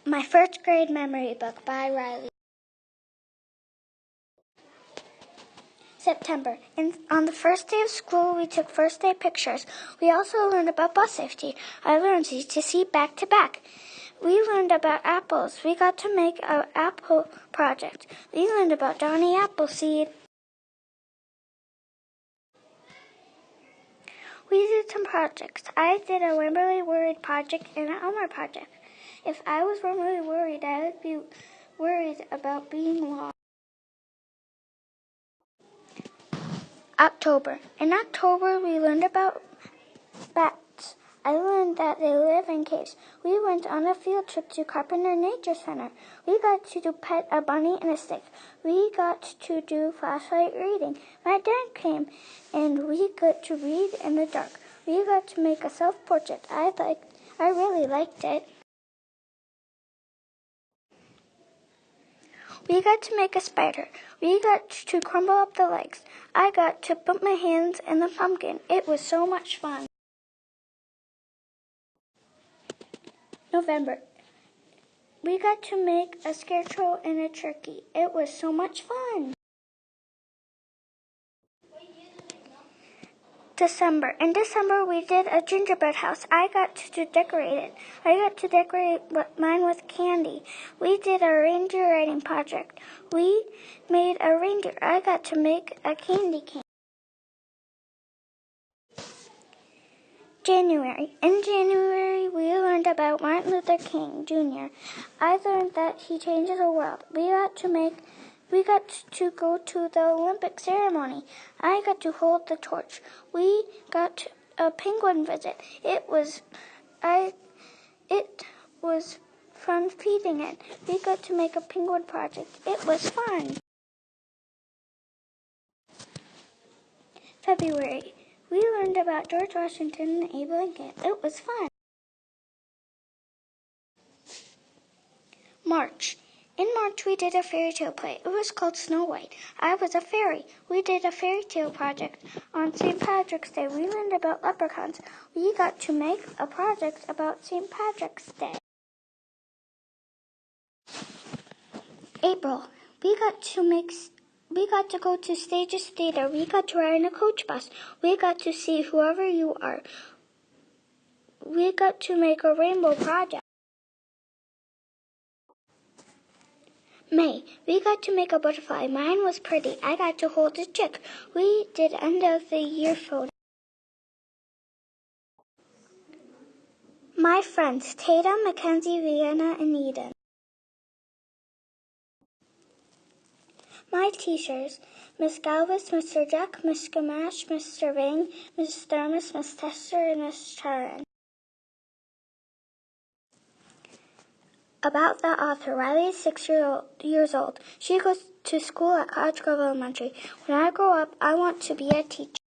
My First Grade Memory Book by Rylee. September. On the first day of school, we took first day pictures. We also learned about bus safety. I learned to see back to back. We learned about apples. We got to make an apple project. We learned about Johnny Appleseed. We did some projects. I did a Wimberly Worried project and an Elmer project. If I was really worried, I would be worried about being lost. October. In October, we learned about bats. I learned that they live in caves. We went on a field trip to Carpenter Nature Center. We got to pet a bunny and a stick. We got to do flashlight reading. My dad came, and we got to read in the dark. We got to make a self-portrait. I really liked it. We got to make a spider. We got to crumble up the legs. I got to put my hands in the pumpkin. It was so much fun. November. We got to make a scarecrow and a turkey. It was so much fun. December. In December, we did a gingerbread house. I got to decorate it. I got to decorate mine with candy. We did a reindeer riding project. We made a reindeer. I got to make a candy cane. January. In January, we learned about Martin Luther King Jr. I learned that he changes the world. We got to go to the Olympic ceremony. I got to hold the torch. We got a penguin visit. It was fun feeding it. We got to make a penguin project. It was fun. February. We learned about George Washington and Abe Lincoln. It was fun. March. In March, we did a fairy tale play. It was called Snow White. I was a fairy. We did a fairy tale project. On St. Patrick's Day, we learned about leprechauns. We got to make a project about St. Patrick's Day. April. We got to go to Stages Theater. We got to ride in a coach bus. We got to see Whoever You Are. We got to make a rainbow project. May. We got to make a butterfly. Mine was pretty. I got to hold a chick. We did end of the year photo. My friends, Tatum, Mackenzie, Vienna, and Eden. My teachers, Miss Galvis, Mr. Jack, Miss Gamash, Mr. Vang, Miss Thermos, Miss Tester, and Miss Charan. About the author, Rylee is 6 years old. She goes to school at Cottage Grove Elementary. When I grow up, I want to be a teacher.